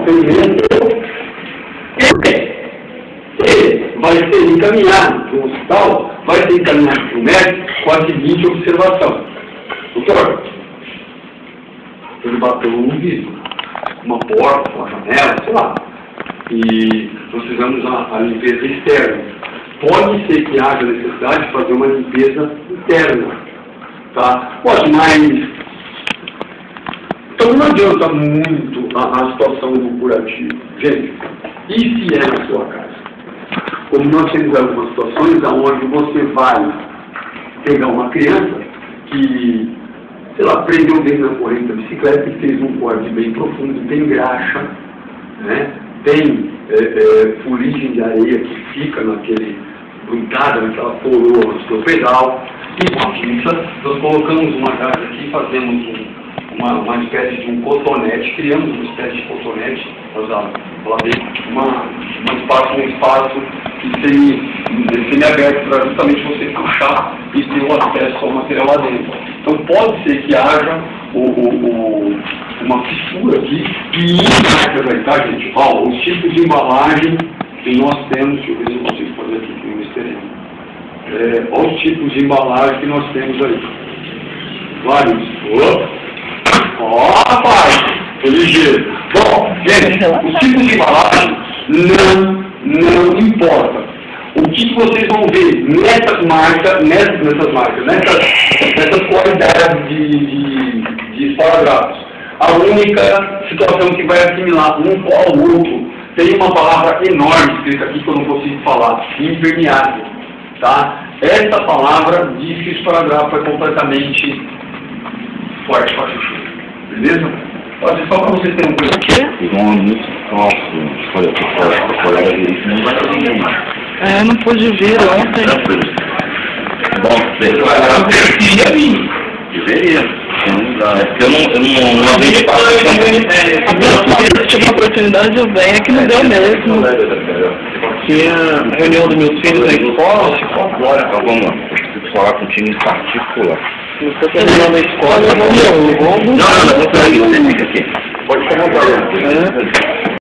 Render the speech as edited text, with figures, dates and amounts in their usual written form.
atendimento, ele vai ser encaminhado para o hospital, vai ser encaminhado para o médico com a seguinte observação: doutor, ele bateu um vidro, uma porta, uma janela, sei lá, e nós fizemos a limpeza externa. Pode ser que haja necessidade de fazer uma limpeza interna, tá? Pode, mas então não adianta muito a situação do curativo. Gente, e se é na sua casa? Como nós temos algumas situações onde você vai pegar uma criança que, sei lá, prendeu bem na corrente da bicicleta e fez um corte bem profundo, tem graxa, né? Tem fuligem de areia que fica brincada naquela coroa do seu pedal, e com a pinça nós colocamos uma graxa aqui, fazemos uma espécie de um cotonete, criamos uma espécie de cotonete, um espaço semi-aberto para justamente você puxar e ter o acesso ao material lá dentro. Então pode ser que haja uma fissura aqui, e na verdade, gente, os tipos de embalagem que nós temos, deixa eu ver se eu consigo fazer aqui com o exterior. Olha os tipos de embalagem que nós temos aí. Vários. Rapaz, tô ligeiro. Bom, gente, os tipos de embalagem não importa. O que vocês vão ver nessas qualidades de esparadrapos? A única situação que vai assimilar um ao outro, tem uma palavra enorme escrita aqui que eu não consigo falar: impermeável, tá? Essa palavra diz que o esparadrapo é completamente forte para chuchu, beleza? Pode ser só para vocês terem um coisa. Não pude vir ontem. Bom, deveria. Eu não vejo Tive uma oportunidade, eu venho, é que não deu mesmo. Tinha a reunião dos meus filhos na escola. Agora, vamos lá. Eu preciso falar com o time em particular. Se você reunião na escola, eu vou. Não, você fica aqui. Pode chamar o